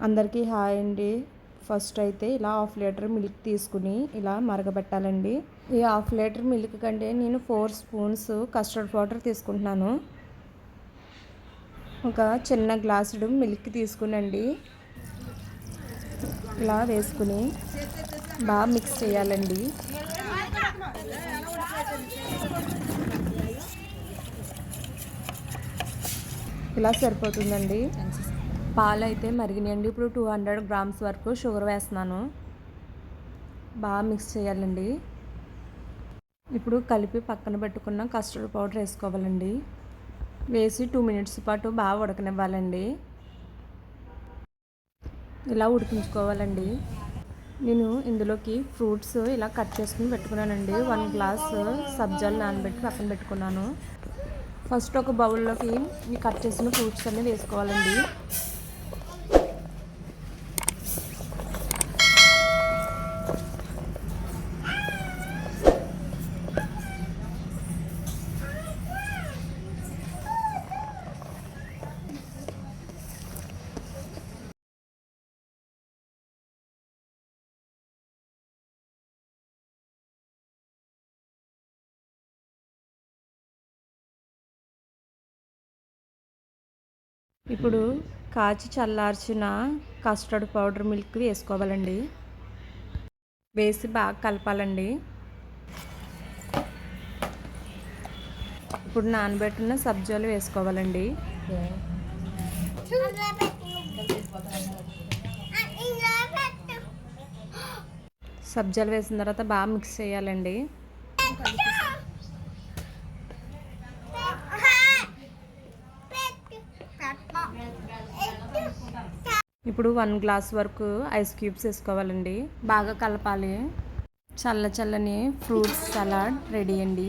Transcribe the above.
అందరికీ హాయ్ అండి. ఫస్ట్ అయితే ఇలా 1/2 లీటర్ మిల్క్ తీసుకుని ఇలా మరగబెట్టాలండి. ఈ 1/2 లీటర్ మిల్క్ కంటే నేను 4 స్పూన్స్ కస్టర్డ్ పౌడర్ తీసుకుంటున్నాను. ఒక చిన్న గ్లాసుడు మిల్క్ తీసుకునండి ఇలా వేసుకుని బాగా మిక్స్ చేయాలండి. ఇలా సరిపోతుందండి. పాలు అయితే మరిగినాయండి. ఇప్పుడు 200 గ్రామ్స్ వరకు షుగర్ వేస్తున్నాను. బాగా మిక్స్ చేయాలండి. ఇప్పుడు కలిపి పక్కన పెట్టుకున్న కస్టర్డ్ పౌడర్ వేసుకోవాలండి. వేసి 2 మినిట్స్ పాటు బాగా ఉడకనివ్వాలండి. ఇలా ఉడికించుకోవాలండి. నేను ఇందులోకి ఫ్రూట్స్ ఇలా కట్ చేసుకుని పెట్టుకున్నానండి. 1 గ్లాస్ సబ్జాలు నానబెట్టి పక్కన పెట్టుకున్నాను. ఫస్ట్ ఒక బౌల్లోకి ఈ కట్ చేసిన ఫ్రూట్స్ అన్నీ వేసుకోవాలండి. ఇప్పుడు కాచి చల్లార్చిన కస్టర్డ్ పౌడర్ మిల్క్ వేసుకోవాలండి. వేసి బాగా కలపాలండి. ఇప్పుడు నానబెట్టిన సబ్జాలు వేసుకోవాలండి. సబ్జాలు వేసిన తర్వాత బాగా మిక్స్ చేయాలండి. ఇప్పుడు 1 గ్లాస్ వరకు ఐస్ క్యూబ్స్ వేసుకోవాలండి. బాగా కలపాలి. చల్లని ఫ్రూట్స్ సలాడ్ రెడీ అండి.